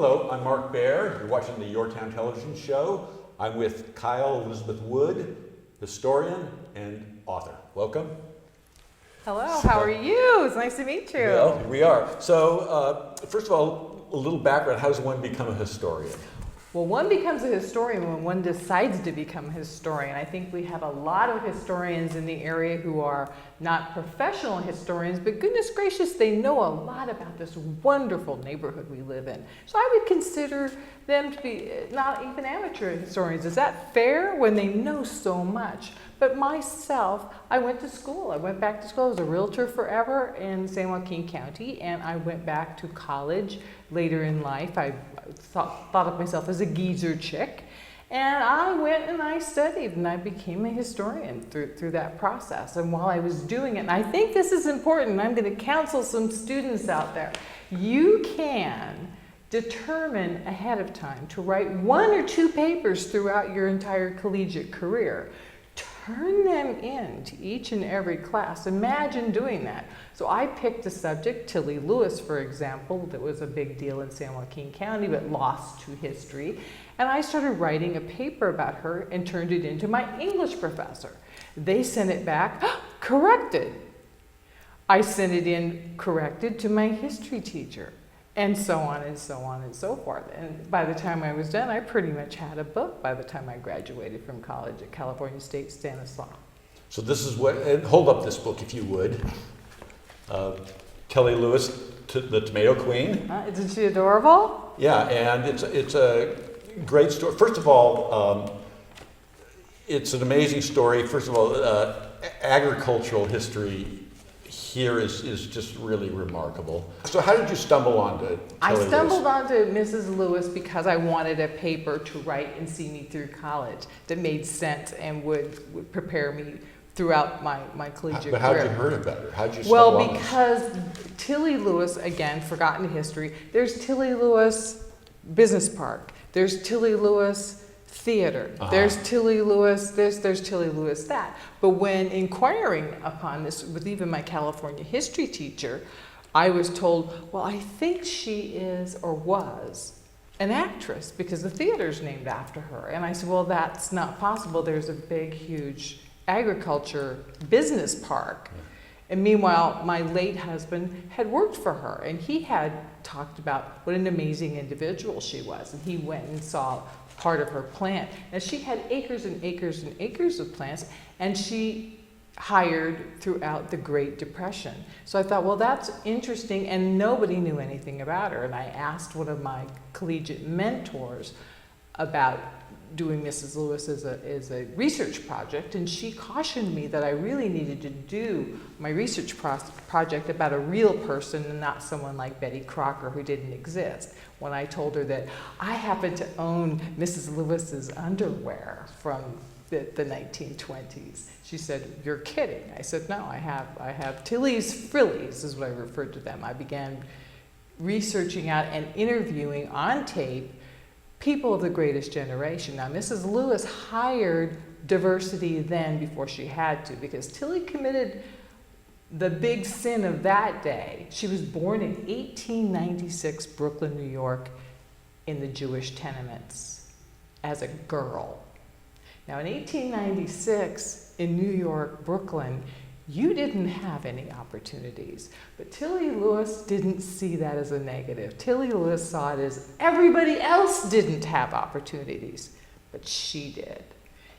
Hello, I'm Mark Baer. You're watching the YourTown television show. I'm with Kyle Elizabeth Wood, historian and author. Welcome. Hello, how are you? It's nice to meet you. Well, here we are. So, first of all, a little background. How does one become a historian? Well, one becomes a historian when one decides to become a historian. I think we have a lot of historians in the area who are not professional historians, but goodness gracious, they know a lot about this wonderful neighborhood we live in. So I would consider them to be not even amateur historians. Is that fair when they know so much? But myself, I went to school. I went back to school. I was a realtor forever in San Joaquin County, and I went back to college later in life. I thought of myself as a geezer chick, and I went and I studied, and I became a historian through that process. And while I was doing it, and I think this is important, I'm going to counsel some students out there, you can determine ahead of time to write 1 or 2 papers throughout your entire collegiate career. Turn them into each and every class. Imagine doing that. So I picked a subject, Tillie Lewis, for example, that was a big deal in San Joaquin County, but lost to history. And I started writing a paper about her and turned it into my English professor. They sent it back, corrected. I sent it in corrected to my history teacher. And so on and so on and so forth. And by the time I was done, I pretty much had a book by the time I graduated from college at California State Stanislaus. So this is what, and hold up this book if you would. Tillie Lewis, the Tomato Queen. Isn't she adorable? Yeah, and it's a great story. First of all, it's an amazing story. First of all, agricultural history here is just really remarkable. So how did you stumble onto Tillie I stumbled Lewis? onto Mrs. Lewis because I wanted a paper to write and see me through college that made sense and would prepare me throughout my collegiate But how career. did you heard about her? How did you stumble on this? Because Tillie Lewis, again, forgotten history, there's Tillie Lewis Business Park, there's Tillie Lewis Theater, there's Tillie Lewis this, there's Tillie Lewis that. But when inquiring upon this with even my California history teacher, I was told, well, I think she is or was an actress because the theater's named after her. And I said, well, that's not possible. There's a big, huge agriculture business park. And meanwhile, my late husband had worked for her, and he had talked about what an amazing individual she was. And he went and saw part of her plant. And she had acres and acres and acres of plants, and she hired throughout the Great Depression. So I thought, well, that's interesting, and nobody knew anything about her. And I asked one of my collegiate mentors about doing Mrs. Lewis as a research project, and she cautioned me that I really needed to do my research project about a real person and not someone like Betty Crocker who didn't exist. When I told her that I happened to own Mrs. Lewis's underwear from the 1920s, she said, "You're kidding." I said, "No, I have Tillie's frillies," is what I referred to them. I began researching out and interviewing on tape people of the greatest generation. Now, Mrs. Lewis hired diversity then before she had to, because Tillie committed the big sin of that day. She was born in 1896, Brooklyn, New York, in the Jewish tenements as a girl. Now, in 1896, in New York, Brooklyn, you didn't have any opportunities. But Tillie Lewis didn't see that as a negative. Tillie Lewis saw it as everybody else didn't have opportunities, but she did.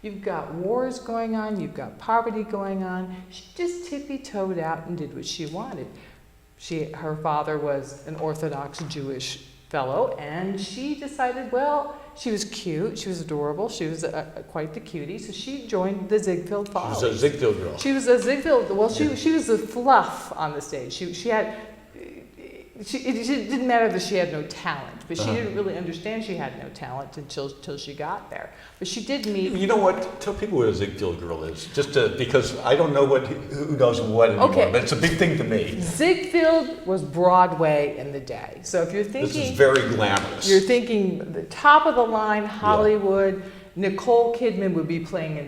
You've got wars going on, you've got poverty going on. She just tippy-toed out and did what she wanted. Her father was an Orthodox Jewish fellow, and she decided, well, she was cute, she was adorable, she was quite the cutie, so she joined the Ziegfeld Follies. She was a Ziegfeld girl. She was a Ziegfeld, well, she was the fluff on the stage. It didn't matter that she had no talent, but she didn't really understand she had no talent until she got there. But she did meet. You know what? Tell people what a Ziegfeld girl is, because I don't know who knows what anymore. Okay. But it's a big thing to me. Ziegfeld was Broadway in the day. So if you're thinking, this is very glamorous. You're thinking the top of the line Hollywood. Nicole Kidman would be playing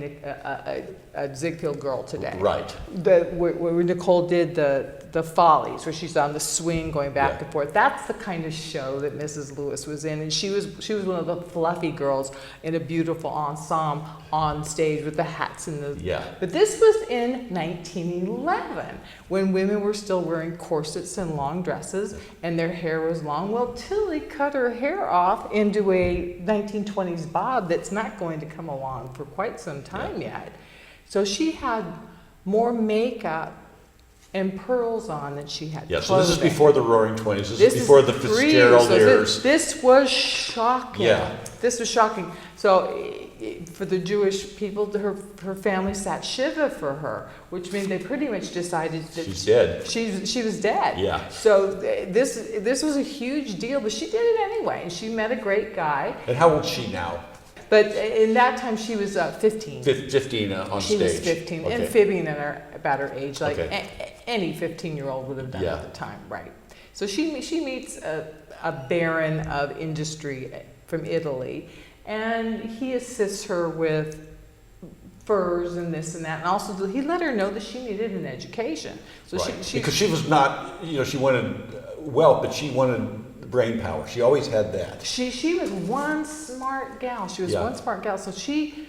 a Ziegfeld girl today. Right. Where Nicole did the Follies, where she's on the swing going back and forth. That's the kind of show that Mrs. Lewis was in, and she was one of the fluffy girls in a beautiful ensemble on stage with the hats and the. Yeah. But this was in 1911, when women were still wearing corsets and long dresses, and their hair was long. Well, Tillie cut her hair off into a 1920s bob that's not going to come along for quite some time yet. So she had more makeup and pearls on than she had Yeah, clothing. so this is before the Roaring Twenties. This is before the Fitzgerald years. This was shocking. Yeah. This was shocking. So for the Jewish people, her family sat shiva for her, which means they pretty much decided that She's dead. She was dead. Yeah. So this was a huge deal, but she did it anyway, and she met a great guy. And how old is she now? But in that time, she was 15. 15 on She stage. was 15, Okay. amphibian about her age, like Okay. any 15-year-old would have done Yeah. at the time, right? So she meets a baron of industry from Italy, and he assists her with furs and this and that, and also he let her know that she needed an education. So Right. she Because she was not, she wanted wealth, but she wanted brain power. She always had that. She was one smart gal. She was Yeah. one smart gal. So she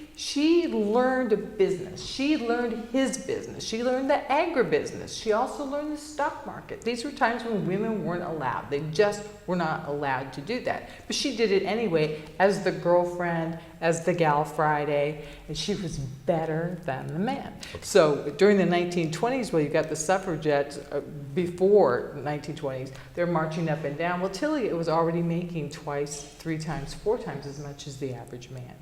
learned a business. She learned his business. She learned the agribusiness. She also learned the stock market. These were times when women weren't allowed. They just were not allowed to do that. But she did it anyway as the girlfriend, as the gal Friday, and she was better than the man. So during the 1920s, well, you got the suffragettes before 1920s, they're marching up and down. Well, Tillie was already making twice, 3 times, 4 times as much as the average man.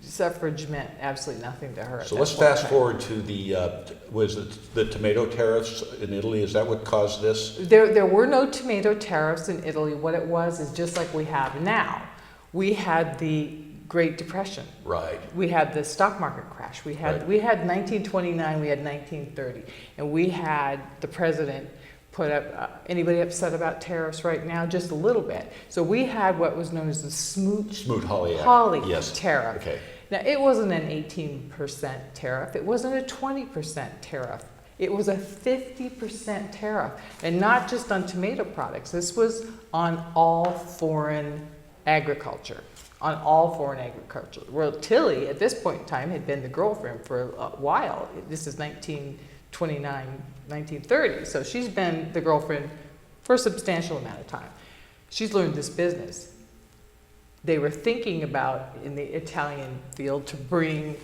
Suffrage meant absolutely nothing to her. So let's fast forward to the tomato tariffs in Italy. Is that what caused this? There were no tomato tariffs in Italy. What it was is just like we have now. We had the Great Depression. Right. We had the stock market crash. We had 1929. We had 1930, and we had the president put up. Anybody upset about tariffs right now? Just a little bit. So we had what was known as the Smoot-Hawley Act. tariff. Okay. Now, it wasn't an 18% tariff. It wasn't a 20% tariff. It was a 50% tariff, and not just on tomato products. This was on all foreign agriculture. On all foreign agriculture. Well, Tillie, at this point in time, had been the girlfriend for a while. This is 1929, 1930. So she's been the girlfriend for a substantial amount of time. She's learned this business. They were thinking about, in the Italian field, to bring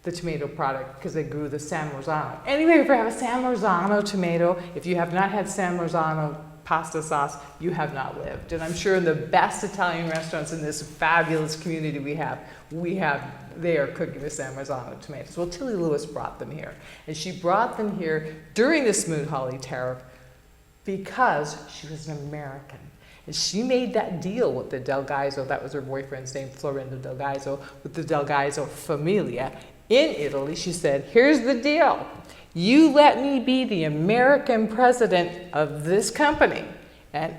the tomato product because they grew the San Marzano. Anybody ever have a San Marzano tomato? If you have not had San Marzano pasta sauce, you have not lived. And I'm sure in the best Italian restaurants in this fabulous community they are cooking the San Marzano tomatoes. Well, Tillie Lewis brought them here. And she brought them here during the Smoot-Hawley tariff because she was an American. And she made that deal with the Del Gaizo, that was her boyfriend's name, Florendo Del Gaizo, with the Del Gaizo Familia in Italy. She said, here's the deal. You let me be the American president of this company, and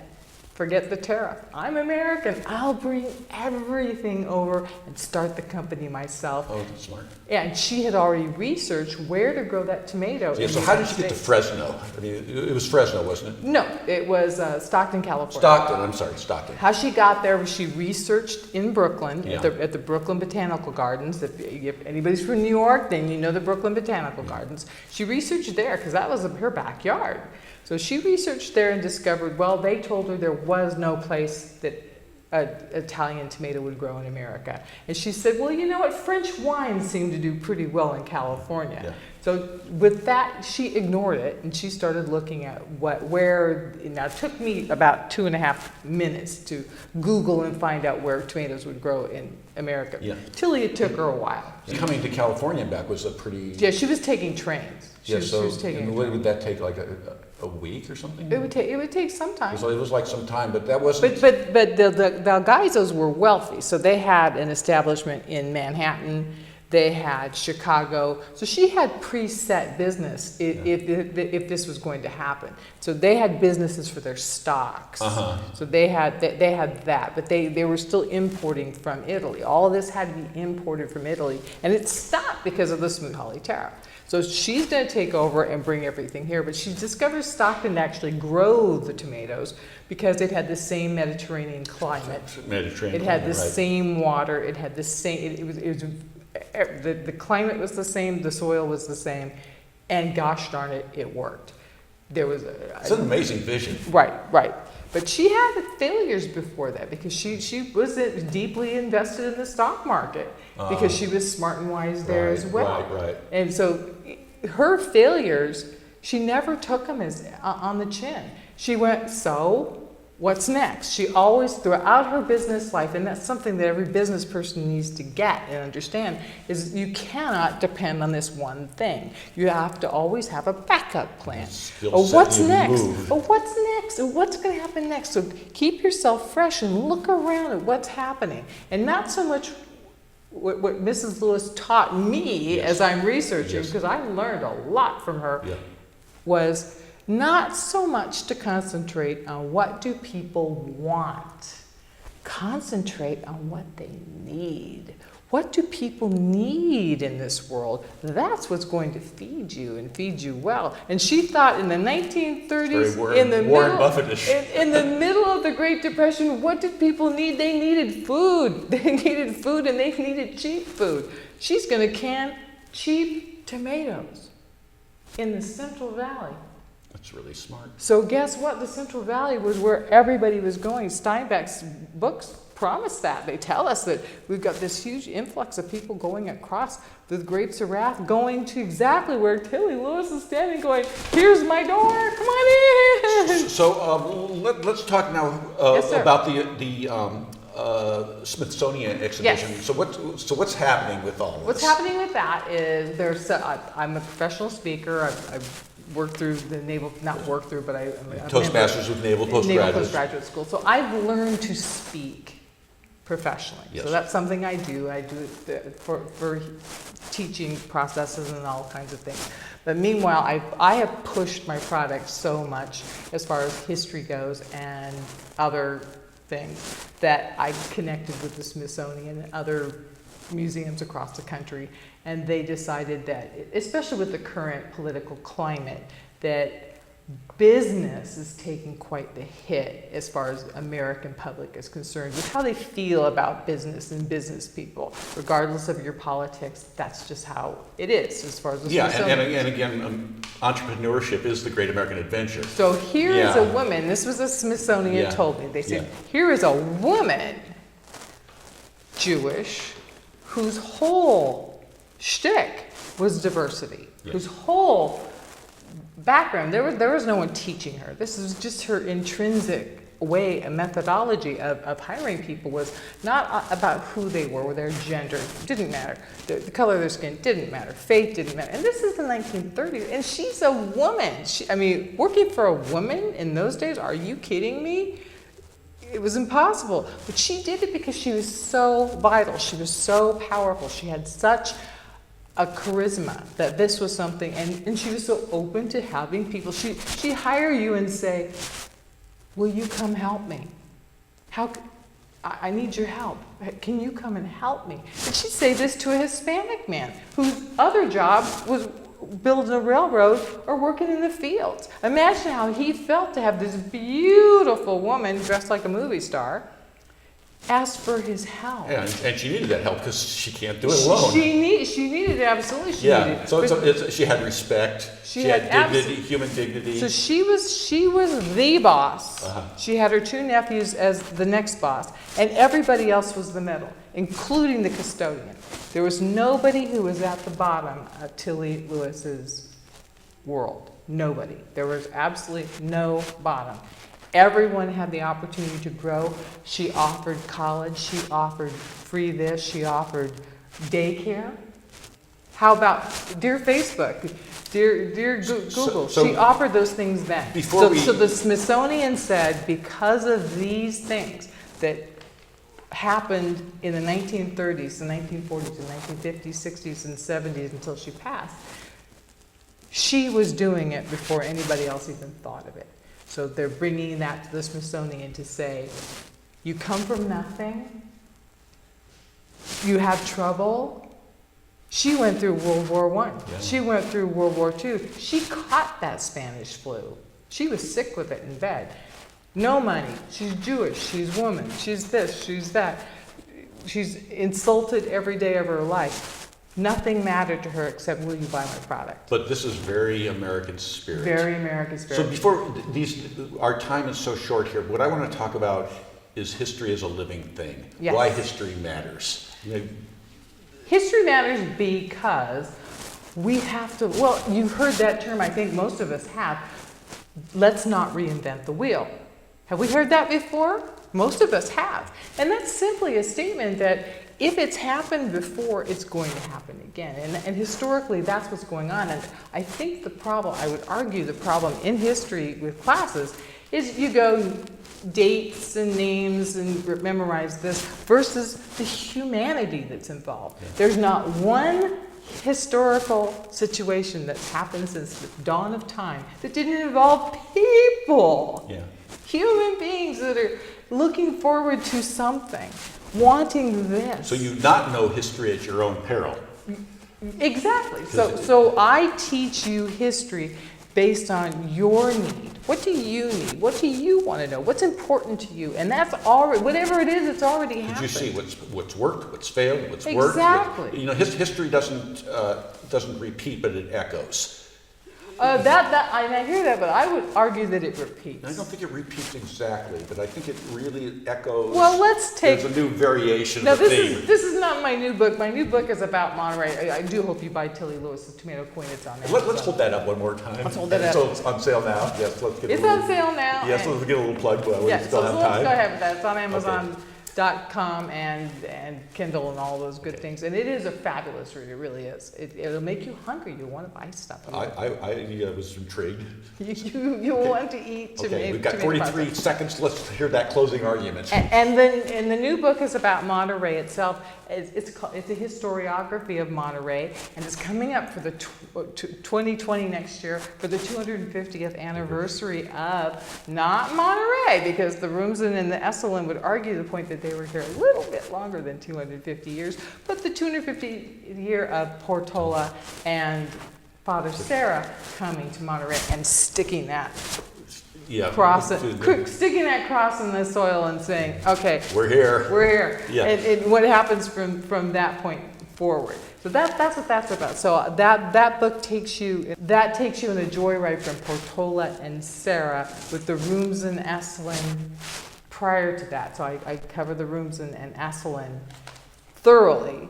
forget the tariff. I'm American. I'll bring everything over and start the company myself. Oh, that's smart. And she had already researched where to grow that tomato. Yeah, so how did you get to Fresno? I mean, it was Fresno, wasn't it? No, it was Stockton, California. Stockton. How she got there was she researched in Brooklyn, Yeah. at the Brooklyn Botanical Gardens. If anybody's from New York, then you know the Brooklyn Botanical Gardens. She researched there because that was her backyard. So she researched there and discovered, well, they told her there was no place that an Italian tomato would grow in America. And she said, well, you know what? French wines seem to do pretty well in California. Yeah. So with that, she ignored it, and she started looking at where. Now, it took me about 2.5 minutes to Google and find out where tomatoes would grow in America. Yeah. Tillie, it took her a while. Coming to California and back was a pretty... Yeah, she was taking trains. She was taking and a what train. would that take, like a week or something? It would take some time. So it was like some time, but that wasn't... But the Gaizos were wealthy, so they had an establishment in Manhattan. They had Chicago. So she had preset business if this was going to happen. So they had businesses for their stocks. So they had that, but they were still importing from Italy. All of this had to be imported from Italy, and it stopped because of the Smoot-Hawley tariff. So she's going to take over and bring everything here, but she discovered Stockton to actually grow the tomatoes because it had the same Mediterranean climate. It had the same water. It had the same. The climate was the same. The soil was the same, and gosh darn it, it worked. There was it's an amazing vision. Right. But she had failures before that because she was deeply invested in the stock market because she was smart and wise there as well. Right. And so her failures, she never took them as on the chin. She went, so what's next? She always, throughout her business life, and that's something that every business person needs to get and understand, is you cannot depend on this one thing. You have to always have a backup plan. What's next? What's next? What's going to happen next? So keep yourself fresh and look around at what's happening. And not so much what Mrs. Lewis taught me as I'm researching, because I learned a lot from her, was not so much to concentrate on what do people want. Concentrate on what they need. What do people need in this world? That's what's going to feed you and feed you well. And she thought in the 1930s, in the middle of the Great Depression, what did people need? They needed food. They needed food, and they needed cheap food. She's going to can cheap tomatoes in the Central Valley. That's really smart. So guess what? The Central Valley was where everybody was going. Steinbeck's books promise that. They tell us that we've got this huge influx of people going across the Grapes of Wrath, going to exactly where Tillie Lewis is standing, going, here's my door, come on in. So let's talk now about the Smithsonian Exhibition. Yes. So what's happening with all of this? What's happening with that is I'm a professional speaker. I've worked through the Naval, not worked through, but I'm Toastmasters with Naval Postgraduate School. So I've learned to speak professionally. Yes. So that's something I do. I do it for teaching processes and all kinds of things. But meanwhile, I have pushed my product so much as far as history goes and other things that I connected with the Smithsonian and other museums across the country, and they decided that, especially with the current political climate, that business is taking quite the hit as far as American public is concerned, with how they feel about business and business people. Regardless of your politics, that's just how it is as far as the Smithsonian. And again, entrepreneurship is the great American adventure. So here is a woman, this was a Smithsonian told me, they said, here is a woman, Jewish, whose whole shtick was diversity, whose whole background, there was no one teaching her. This is just her intrinsic way, a methodology of hiring people was not about who they were, their gender didn't matter, the color of their skin didn't matter, faith didn't matter. And this is the 1930s, and she's a woman. Working for a woman in those days, are you kidding me? It was impossible, but she did it because she was so vital. She was so powerful. She had such a charisma that this was something, and she was so open to having people. She'd hire you and say, will you come help me? I need your help. Can you come and help me? And she'd say this to a Hispanic man whose other job was building a railroad or working in the fields. Imagine how he felt to have this beautiful woman dressed like a movie star ask for his help. Yeah, and she needed that help because she can't do it alone. She needed it, absolutely. She had respect. She had dignity, human dignity. So she was the boss. She had her two nephews as the next boss, and everybody else was the middle, including the custodian. There was nobody who was at the bottom of Tillie Lewis's world. Nobody. There was absolutely no bottom. Everyone had the opportunity to grow. She offered college. She offered free this. She offered daycare. How about dear Facebook, dear Google? She offered those things then. So the Smithsonian said because of these things that happened in the 1930s, the 1940s, the 1950s, 60s, and 70s until she passed. She was doing it before anybody else even thought of it. So they're bringing that to the Smithsonian to say, you come from nothing, you have trouble. She went through World War I. Yeah. She went through World War II. She caught that Spanish flu. She was sick with it in bed. No money. She's Jewish. She's woman. She's this. She's that. She's insulted every day of her life. Nothing mattered to her except, will you buy my product? But this is very American spirit. Very American spirit. So before our time is so short here, what I want to talk about is history as a living thing. Yes. Why history matters. History matters because we have to, well, you've heard that term, I think most of us have. Let's not reinvent the wheel. Have we heard that before? Most of us have. And that's simply a statement that if it's happened before, it's going to happen again. And historically, that's what's going on. And I think the problem, I would argue the problem in history with classes is you go dates and names and memorize this versus the humanity that's involved. Yeah. There's not one historical situation that's happened since the dawn of time that didn't involve people. Yeah. Human beings that are looking forward to something, wanting this. So you not know history at your own peril. Exactly. So I teach you history based on your need. What do you need? What do you want to know? What's important to you? And that's already, whatever it is, it's already happened. Did you see what's worked, what's failed, what's worked? Exactly. History doesn't repeat, but it echoes. I hear that, but I would argue that it repeats. I don't think it repeats exactly, but I think it really echoes. Well, let's take. There's a new variation Now, of the theme. This is not my new book. My new book is about Monterey. I do hope you buy Tillie Lewis's Tomato Queen. It's on Amazon. Let's hold that up one more time. Let's hold that up. So it's on sale now. Yes, let's get. It's on sale now. Yes, let's get a little plug while we still have let's time. go ahead with that. It's on Amazon.com and Kindle and all those good things. And it is a fabulous read. It really is. It'll make you hungry. You want to buy stuff. I was intrigued. You want to eat tomato. Okay, we've got 43 seconds. Let's hear that closing argument. And then the new book is about Monterey itself. It's a historiography of Monterey, and it's coming up for the 2020 next year for the 250th anniversary of not Monterey, because the Rumsen and the Esalen would argue the point that they were here a little bit longer than 250 years, but the 250th year of Portola and Father Sarah coming to Monterey and sticking that cross in the soil and saying, okay, we're here. We're here. Yeah. And what happens from that point forward. So that's what that's about. So that book takes you in a joyride from Portola and Sarah with the Rumsen Esalen prior to that. So I cover the Rumsen and Esalen thoroughly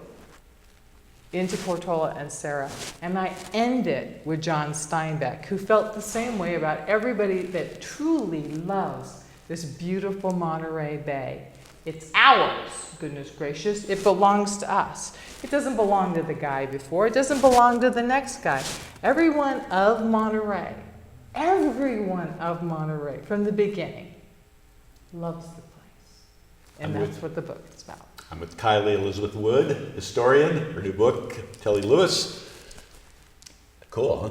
into Portola and Sarah, and I end it with John Steinbeck, who felt the same way about everybody that truly loves this beautiful Monterey Bay. It's ours, goodness gracious. It belongs to us. It doesn't belong to the guy before. It doesn't belong to the next guy. Everyone of Monterey from the beginning loves the place. And that's what the book is about. I'm with Kylie Elizabeth Wood, historian, her new book, Tillie Lewis. Cool, huh?